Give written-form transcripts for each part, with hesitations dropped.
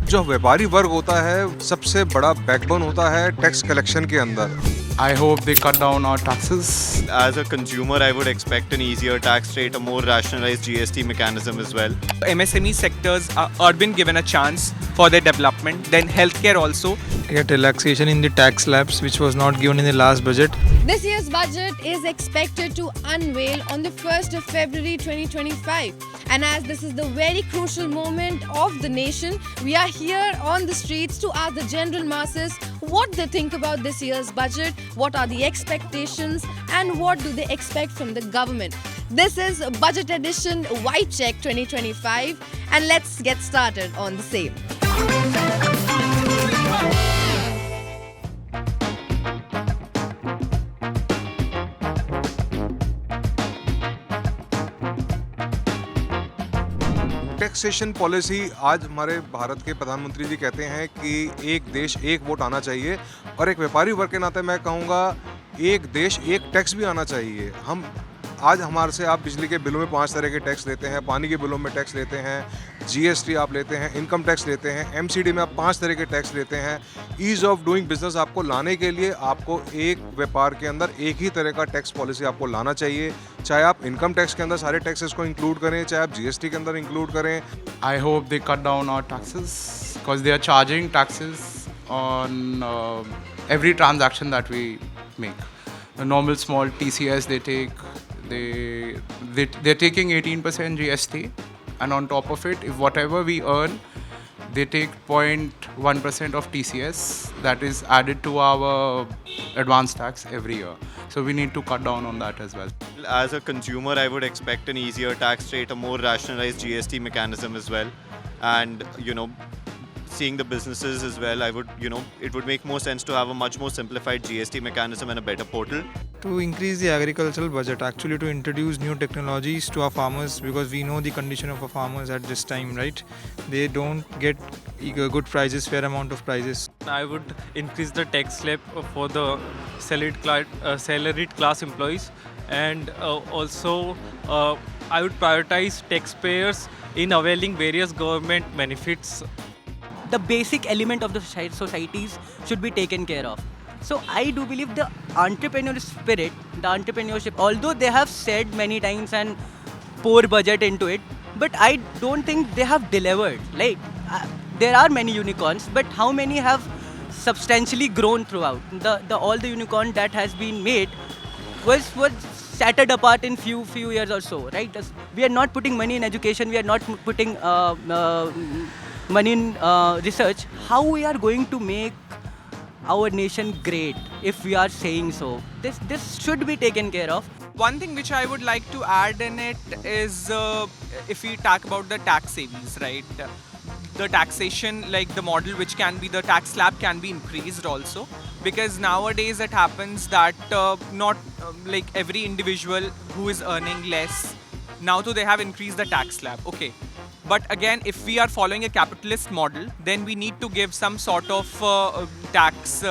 जो व्यापारी वर्ग होता है सबसे बड़ा बैकबोन होता है टैक्स कलेक्शन के अंदर। I hope they cut down our taxes. As a consumer, I would expect an easier tax rate, a more rationalized GST mechanism as well. MSME sectors are been given a chance for their development. Then healthcare also. Get relaxation in the tax slabs, which was not given in the last budget. This year's budget is expected to unveil on the 1st of February 2025. And as this is the very crucial moment of the nation, we are here on the streets to ask the general masses what they think about this year's budget, what are the expectations, and what do they expect from the government. This is Budget Edition White Check 2025, and let's get started on the same. Taxation policy आज हमारे भारत के प्रधानमंत्री जी कहते हैं कि एक देश एक वोट आना चाहिए, और एक व्यापारी वर्ग के नाते मैं कहूँगा एक देश एक टैक्स भी आना चाहिए। हम आज हमारे से आप बिजली के बिलों में 5 तरह के टैक्स लेते हैं, पानी के बिलों में टैक्स लेते हैं, जीएसटी आप लेते हैं, इनकम टैक्स लेते हैं, एमसीडी में आप 5 तरह के टैक्स लेते हैं। ईज़ ऑफ डूइंग बिजनेस आपको लाने के लिए आपको एक व्यापार के अंदर एक ही तरह का टैक्स पॉलिसी आपको लाना चाहिए, चाहे आप इनकम टैक्स के अंदर सारे टैक्सेस को इंक्लूड करें, चाहे आप जीएसटी के अंदर इंक्लूड करें। I hope they cut down our taxes because they are charging taxes on every transaction that we make. The normal small TCS they take, they're taking 18% GST, and on top of it, if whatever we earn, they take 0.1% of TCS that is added to our advance tax every year. So we need to cut down on that as well. As a consumer, I would expect an easier tax rate, a more rationalized GST mechanism as well. And, seeing the businesses as well, it would make more sense to have a much more simplified GST mechanism and a better portal. To increase the agricultural budget, actually to introduce new technologies to our farmers, because we know the condition of our farmers at this time, right? They don't get good prices, fair amount of prices. I would increase the tax slab for the salaried class employees, and also I would prioritize taxpayers in availing various government benefits. The basic element of the societies should be taken care of. So I do believe the entrepreneurial spirit, the entrepreneurship, although they have said many times and pour budget into it, but I don't think they have delivered. Like there are many unicorns, but how many have substantially grown throughout? All the unicorn that has been made was shattered apart in few years or so, right? We are not putting money in education. We are not putting money in research. How we are going to make our nation great if we are saying so? This should be taken care of. One thing which I would like to add in it is if we talk about the tax savings, right? The taxation, like the model which can be the tax slab can be increased also, because nowadays it happens that not like every individual who is earning less, now too they have increased the tax slab, okay. But again, if we are following a capitalist model, then we need to give some sort of tax,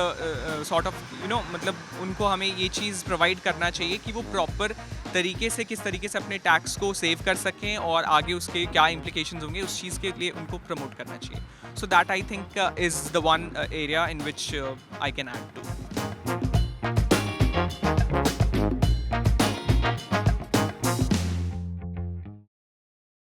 मतलब उनको हमें ये चीज़ provide करना चाहिए कि वो proper तरीके से किस तरीके से अपने टैक्स को सेव कर सकें और आगे उसके क्या implications होंगे उस चीज़ के लिए उनको प्रमोट करना चाहिए. So that I think is the one area in which I can add to.